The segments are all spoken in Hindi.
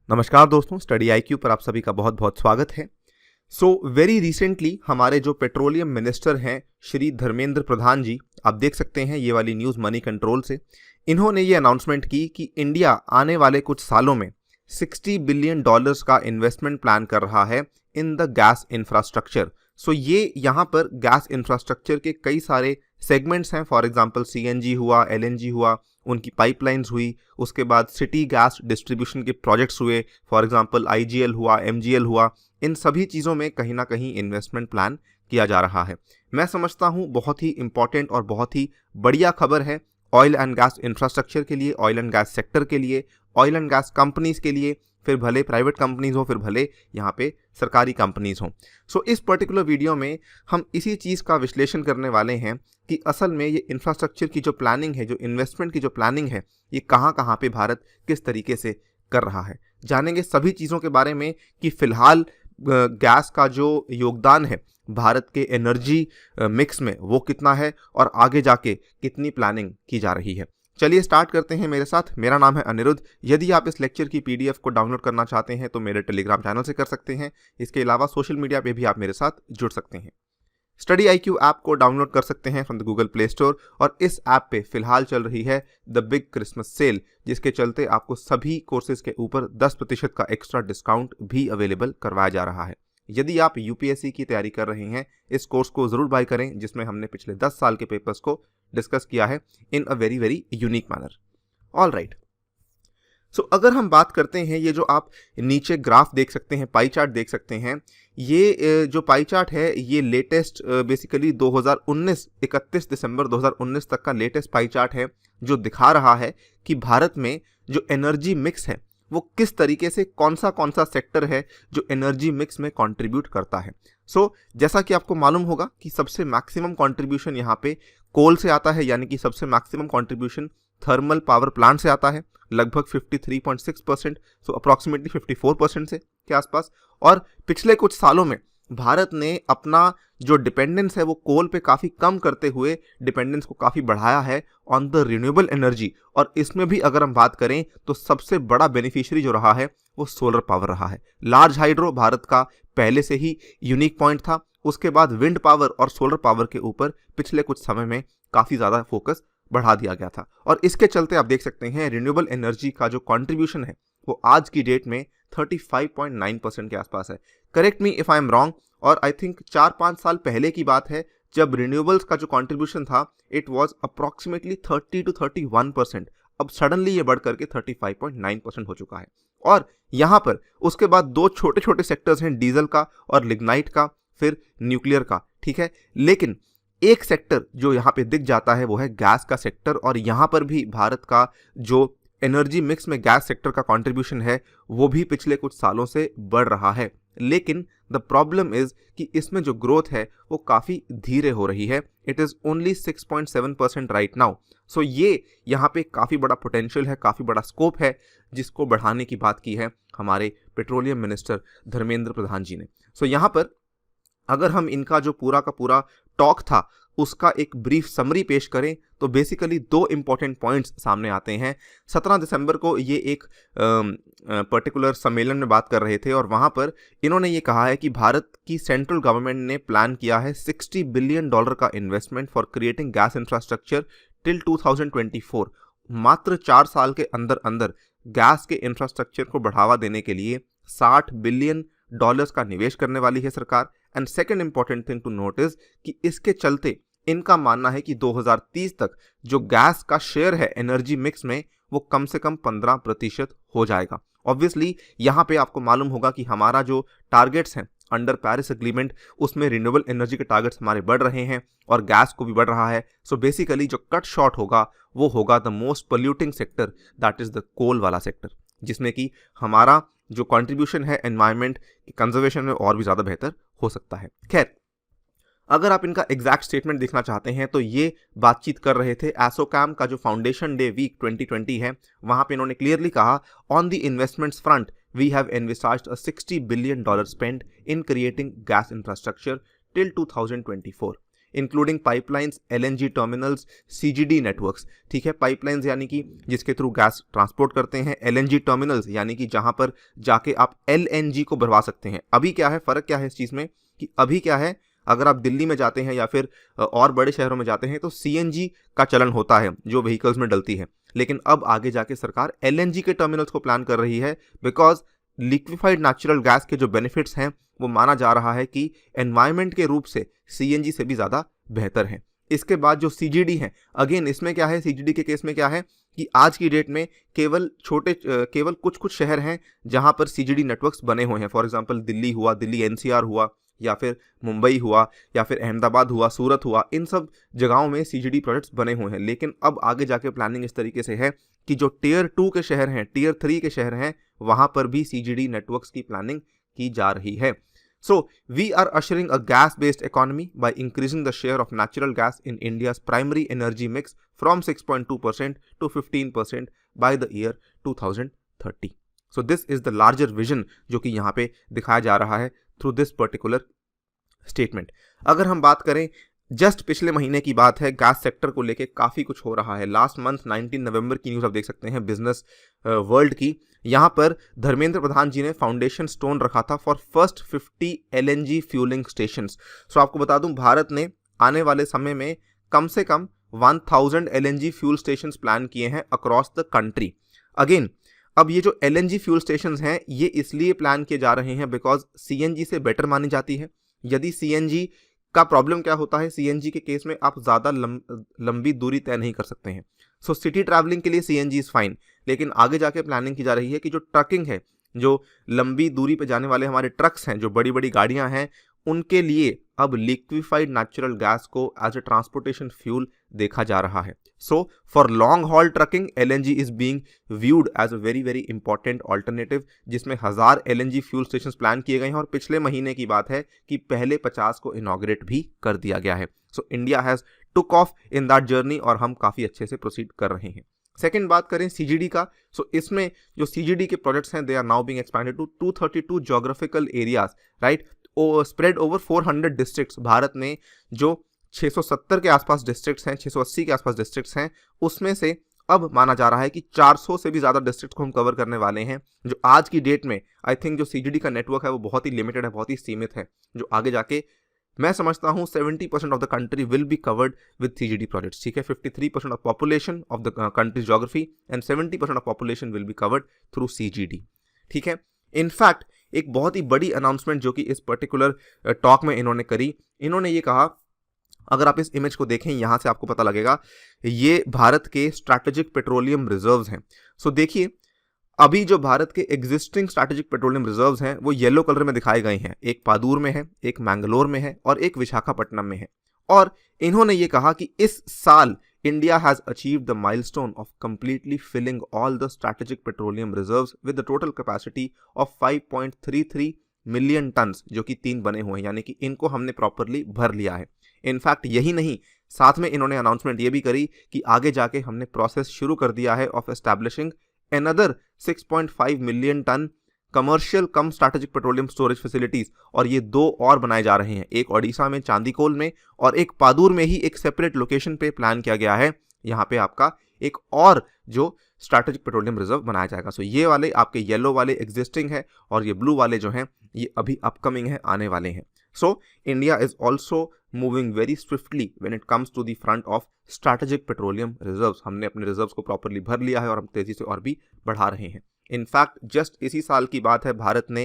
नमस्कार दोस्तों, स्टडी आईक्यू पर आप सभी का बहुत बहुत स्वागत है। वेरी रिसेंटली हमारे जो पेट्रोलियम मिनिस्टर हैं श्री धर्मेंद्र प्रधान जी, आप देख सकते हैं ये वाली न्यूज़ मनी कंट्रोल से, इन्होंने ये अनाउंसमेंट की कि इंडिया आने वाले कुछ सालों में $60 बिलियन का इन्वेस्टमेंट प्लान कर रहा है इन द गैस इंफ्रास्ट्रक्चर। ये यहाँ पर गैस इंफ्रास्ट्रक्चर के कई सारे सेगमेंट्स हैं। फॉर एग्जांपल सीएनजी हुआ, एलएनजी हुआ, उनकी पाइपलाइंस हुई, उसके बाद सिटी गैस डिस्ट्रीब्यूशन के प्रोजेक्ट्स हुए, फॉर एग्जांपल आईजीएल हुआ, एमजीएल हुआ। इन सभी चीज़ों में कहीं ना कहीं इन्वेस्टमेंट प्लान किया जा रहा है। मैं समझता हूँ बहुत ही इंपॉर्टेंट और बहुत ही बढ़िया खबर है ऑयल एंड गैस इंफ्रास्ट्रक्चर के लिए, ऑयल एंड गैस सेक्टर के लिए, ऑयल एंड गैस कंपनीज के लिए, फिर भले प्राइवेट कंपनीज हो, फिर भले यहाँ पे सरकारी कंपनीज हों। इस पर्टिकुलर वीडियो में हम इसी चीज़ का विश्लेषण करने वाले हैं कि असल में ये इंफ्रास्ट्रक्चर की जो प्लानिंग है, जो इन्वेस्टमेंट की जो प्लानिंग है, ये कहाँ पे भारत किस तरीके से कर रहा है। जानेंगे सभी चीज़ों के बारे में कि फ़िलहाल गैस का जो योगदान है भारत के एनर्जी मिक्स में वो कितना है और आगे जाके कितनी प्लानिंग की जा रही है। चलिए स्टार्ट करते हैं मेरे साथ। मेरा नाम है अनिरुद्ध। यदि आप इस लेक्चर की पीडीएफ को डाउनलोड करना चाहते हैं तो मेरे टेलीग्राम चैनल से कर सकते हैं। इसके अलावा सोशल मीडिया पे भी आप मेरे साथ जुड़ सकते हैं। स्टडी आईक्यू ऐप को डाउनलोड कर सकते हैं from the Google play store, और इस ऐप पे फिलहाल चल रही है द बिग क्रिसमस सेल, जिसके चलते आपको सभी कोर्सेज के ऊपर 10% का एक्स्ट्रा डिस्काउंट भी अवेलेबल करवाया जा रहा है। यदि आप यूपीएससी की तैयारी कर रहे हैं, इस कोर्स को ज़रूर बाय करें, जिसमें हमने पिछले 10 साल के पेपर्स को डिस्कस किया है in a very very unique manner. All right, अगर हम बात करते हैं, ये जो आप नीचे ग्राफ देख सकते हैं, पाई चार्ट देख सकते हैं, ये जो पाई चार्ट है ये लेटेस्ट बेसिकली 2019 31 दिसंबर 2019 तक का लेटेस्ट पाई चार्ट है, जो दिखा रहा है कि भारत में जो एनर्जी मिक्स है वो किस तरीके से कौन सा सेक्टर है जो एनर्जी मिक्स में कंट्रीब्यूट करता है। जैसा कि आपको मालूम होगा कि सबसे मैक्सिमम कंट्रीब्यूशन यहाँ पे कोल से आता है, यानी कि सबसे maximum contribution thermal power plant से आता है, लगभग 53.6%, अप्रॉक्सीमेटली 54% से के आसपास। और पिछले कुछ सालों में भारत ने अपना जो डिपेंडेंस है वो कोल पे काफ़ी कम करते हुए डिपेंडेंस को काफ़ी बढ़ाया है ऑन द रिन्यूएबल एनर्जी। और इसमें भी अगर हम बात करें तो सबसे बड़ा बेनिफिशियरी जो रहा है वो सोलर पावर रहा है। लार्ज हाइड्रो भारत का पहले से ही यूनिक पॉइंट था, उसके बाद विंड पावर और सोलर पावर के ऊपर पिछले कुछ समय में काफ़ी ज़्यादा फोकस बढ़ा दिया गया था। और इसके चलते आप देख सकते हैं रिन्यूएबल एनर्जी का जो कंट्रीब्यूशन है वो आज की डेट में 35.9% के आसपास है। Correct me if I am wrong. और आई थिंक 4-5 साल पहले की बात है जब रिन्यूएबल्स का जो कंट्रीब्यूशन था इट वाज अप्रॉक्सीमेटली 30 to 31%। अब सडनली ये बढ़ करके 35.9% हो चुका है। और यहाँ पर उसके बाद दो छोटे छोटे सेक्टर्स हैं, डीजल का और लिग्नाइट का, फिर न्यूक्लियर का, ठीक है। लेकिन एक सेक्टर जो यहाँ पे दिख जाता है वो है गैस का सेक्टर, और यहाँ पर भी भारत का जो एनर्जी मिक्स में गैस सेक्टर का कंट्रीब्यूशन है वो भी पिछले कुछ सालों से बढ़ रहा है। लेकिन द प्रॉब्लम इज कि इसमें जो ग्रोथ है वो काफ़ी धीरे हो रही है। It is only 6.7% right now. ये यहाँ पे काफ़ी बड़ा पोटेंशियल है, काफ़ी बड़ा स्कोप है, जिसको बढ़ाने की बात की है हमारे पेट्रोलियम मिनिस्टर धर्मेंद्र प्रधान जी ने। यहाँ पर अगर हम इनका जो पूरा का पूरा टॉक था उसका एक ब्रीफ समरी पेश करें तो बेसिकली दो इम्पॉर्टेंट पॉइंट्स सामने आते हैं। 17 दिसंबर को ये एक पर्टिकुलर सम्मेलन में बात कर रहे थे, और वहाँ पर इन्होंने ये कहा है कि भारत की सेंट्रल गवर्नमेंट ने प्लान किया है $60 बिलियन का investment for creating gas infrastructure till 2024। मात्र 4 साल के अंदर अंदर गैस के इंफ्रास्ट्रक्चर को बढ़ावा देने के लिए $60 बिलियन का निवेश करने वाली है सरकार। And second important thing to notice कि इसके चलते इनका मानना है कि 2030 तक जो गैस का शेयर है एनर्जी मिक्स में वो कम से कम 15% हो जाएगा। ऑब्वियसली यहाँ पे आपको मालूम होगा कि हमारा जो टारगेट्स हैं अंडर पेरिस एग्रीमेंट, उसमें रिन्यूएबल एनर्जी के टारगेट्स हमारे बढ़ रहे हैं और गैस को भी बढ़ रहा है। बेसिकली जो कट शॉर्ट होगा वो होगा the most polluting sector, that is the coal वाला सेक्टर, जिसमें कि हमारा जो कंट्रीब्यूशन है एनवायरनमेंट की कंजर्वेशन में और भी ज़्यादा बेहतर हो सकता है। खैर, अगर आप इनका एग्जैक्ट स्टेटमेंट देखना चाहते हैं तो ये बातचीत कर रहे थे एसोकैम का जो फाउंडेशन डे वीक 2020 है, वहाँ पे इन्होंने क्लियरली कहा on the investments front we have envisaged a $60 billion spend in creating gas infrastructure till 2024। Including pipelines, LNG terminals, CGD networks. ठीक है, पाइपलाइंस यानी कि जिसके थ्रू गैस ट्रांसपोर्ट करते हैं, एलएनजी टर्मिनल्स यानी कि जहां पर जाके आप एलएनजी को भरवा सकते हैं। अभी क्या है, फर्क क्या है इस चीज में कि अभी क्या है, अगर आप दिल्ली में जाते हैं या फिर और बड़े शहरों में जाते हैं तो सीएनजी का चलन होता है जो व्हीकल्स में डलती है, लेकिन अब आगे जाके सरकार एलएनजी के टर्मिनल्स को प्लान कर रही है, बिकॉज लिक्विफाइड नेचुरल गैस के जो बेनिफिट्स हैं वो माना जा रहा है कि एनवायरमेंट के रूप से सीएनजी से भी ज़्यादा बेहतर है। इसके बाद जो सीजीडी है, अगेन इसमें क्या है, सीजीडी के केस में क्या है कि आज की डेट में केवल कुछ कुछ शहर हैं जहां पर सीजीडी नेटवर्क्स बने हुए हैं। फॉर एग्जांपल दिल्ली हुआ, दिल्ली एनसीआर हुआ, या फिर मुंबई हुआ, या फिर अहमदाबाद हुआ, सूरत हुआ, इन सब जगहों में सीजीडी प्रोजेक्ट्स बने हुए हैं। लेकिन अब आगे जाके प्लानिंग इस तरीके से है कि जो टियर 2 के शहर हैं, टियर 3 के शहर हैं, वहां पर भी सीजीडी नेटवर्क्स की प्लानिंग की जा रही है। So, we are ushering a gas-based economy by increasing the share of natural gas in India's primary energy mix from 6.2% to 15% by the year 2030. So, this is the larger vision जो कि यहाँ पे दिखाया जा रहा है through this particular statement. अगर हम बात करें, जस्ट पिछले महीने की बात है, गैस सेक्टर को लेके काफ़ी कुछ हो रहा है। लास्ट मंथ 19 नवंबर की न्यूज़ आप देख सकते हैं बिजनेस वर्ल्ड की। यहाँ पर धर्मेंद्र प्रधान जी ने फाउंडेशन स्टोन रखा था for first 50 LNG fueling stations. So आपको बता दूं, भारत ने आने वाले समय में कम से कम 1000 एलएनजी फ्यूल स्टेशंस प्लान किए हैं अक्रॉस द कंट्री। अगेन, अब ये जो एलएनजी फ्यूल स्टेशंस हैं ये इसलिए प्लान किए जा रहे हैं बिकॉज सीएनजी से बेटर मानी जाती है। यदि सीएनजी का प्रॉब्लम क्या होता है, सीएनजी के केस में आप ज़्यादा लंबी दूरी तय नहीं कर सकते हैं। सो सिटी ट्रैवलिंग के लिए सीएनजी इज़ फाइन, लेकिन आगे जाके प्लानिंग की जा रही है कि जो ट्रकिंग है, जो लंबी दूरी पे जाने वाले हमारे ट्रक्स हैं, जो बड़ी बड़ी गाड़ियां हैं, उनके लिए अब लिक्विफाइड नेचुरल गैस को एज ए ट्रांसपोर्टेशन फ्यूल देखा जा रहा है। So for long haul trucking LNG is being viewed as a very very important alternative, जिसमें 1000 एलएनजी फ्यूल स्टेशन प्लान किए गए हैं और पिछले महीने की बात है कि पहले 50 को इनॉग्रेट भी कर दिया गया है। So India has took off in that journey और हम काफ़ी अच्छे से प्रोसीड कर रहे हैं। सेकेंड बात करें सीजीडी का, सो इसमें जो सीजीडी के प्रोजेक्ट्स हैं they are now being expanded to 232 geographical areas, right, spread over 400 districts. Bharat में जो 670 के आसपास डिस्ट्रिक्ट्स हैं, 680 के आसपास डिस्ट्रिक्ट्स हैं, उसमें से अब माना जा रहा है कि 400 से भी ज़्यादा डिस्ट्रिक्ट को हम कवर करने वाले हैं, जो आज की डेट में आई थिंक जो सीजीडी का नेटवर्क है वो बहुत ही लिमिटेड है, बहुत ही सीमित है, जो आगे जाके मैं समझता हूँ 70% of the country will be covered with CGD projects. ठीक है, 53% of population of the country geography and 70% of population will be covered through CGD. ठीक है, इनफैक्ट एक बहुत ही बड़ी अनाउंसमेंट जो कि इस पर्टिकुलर टॉक में इन्होंने करी, इन्होंने ये कहा, अगर आप इस इमेज को देखें यहाँ से आपको पता लगेगा, ये भारत के स्ट्रैटेजिक पेट्रोलियम रिजर्व्स हैं। सो देखिए, अभी जो भारत के एग्जिस्टिंग स्ट्रैटेजिक पेट्रोलियम रिजर्व्स हैं वो येलो कलर में दिखाए गए हैं। एक पादूर में है, एक मैंगलोर में है और एक विशाखापट्टनम में है। और इन्होंने ये कहा कि इस साल India has achieved the milestone of completely filling all the strategic petroleum reserves with the total capacity of 5.33 million tons, जो कि 3 बने हुए हैं, यानी कि इनको हमने प्रॉपरली भर लिया है। इनफैक्ट यही नहीं, साथ में इन्होंने अनाउंसमेंट ये भी करी कि आगे जाके हमने प्रोसेस शुरू कर दिया है of establishing another 6.5 million ton commercial cum strategic petroleum storage facilities, और ये 2 और बनाए जा रहे हैं, एक ओडिशा में चांदीकोल में और एक पादूर में ही एक सेपरेट लोकेशन पे प्लान किया गया है। यहाँ पे आपका एक और जो स्ट्रैटेजिक पेट्रोलियम रिजर्व बनाया जाएगा। सो ये वाले आपके येलो वाले एग्जिस्टिंग है और ये ब्लू वाले जो हैं ये अभी अपकमिंग है, आने वाले हैं। So India is also moving very swiftly when it comes to the front of strategic petroleum reserves. हमने अपने रिजर्व्स को प्रॉपरली भर लिया है और हम तेजी से और भी बढ़ा रहे हैं। इनफैक्ट जस्ट इसी साल की बात है, भारत ने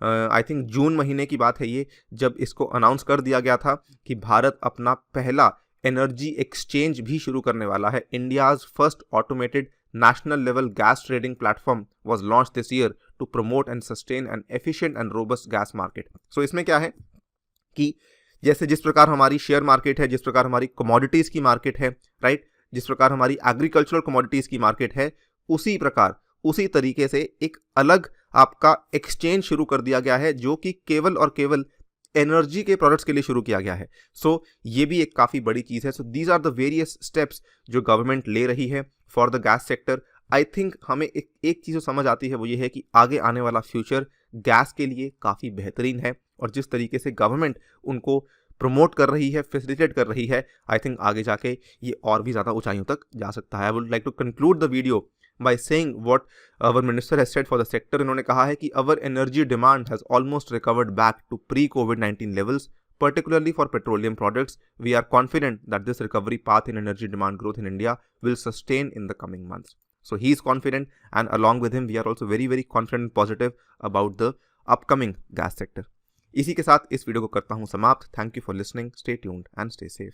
आई थिंक जून महीने की बात है ये, जब इसको अनाउंस कर दिया गया था कि भारत अपना पहला एनर्जी एक्सचेंज भी शुरू करने वाला है। India's first automated national level gas trading platform was launch this year to promote and sustain an efficient and robust gas market. So इसमें क्या है कि जैसे जिस प्रकार हमारी शेयर मार्केट है, जिस प्रकार हमारी कमोडिटीज़ की मार्केट है, राइट, जिस प्रकार हमारी एग्रीकल्चरल कमोडिटीज़ की मार्केट है, उसी प्रकार उसी तरीके से एक अलग आपका एक्सचेंज शुरू कर दिया गया है जो कि केवल और केवल एनर्जी के प्रोडक्ट्स के लिए शुरू किया गया है। सो ये भी एक काफ़ी बड़ी चीज़ है। So these are the various steps जो गवर्नमेंट ले रही है for the gas sector. I think हमें एक चीज़ समझ आती है, वो ये है कि आगे आने वाला फ्यूचर गैस के लिए काफ़ी बेहतरीन है और जिस तरीके से गवर्नमेंट उनको प्रमोट कर रही है, फैसिलिटेट कर रही है, आई थिंक आगे जाके ये और भी ज़्यादा ऊंचाइयों तक जा सकता है। I would like to conclude the video by saying what our minister has said for the sector. इन्होंने कहा है कि our energy demand has almost recovered back to pre कोविड-19 levels, particularly for petroleum products. We are confident that this recovery path in energy demand growth in India will sustain in the coming months. So he is confident, and along with him we are also very confident and positive about the upcoming gas sector. इसी के साथ इस वीडियो को करता हूं समाप्त। Thank you for listening, stay tuned and stay safe.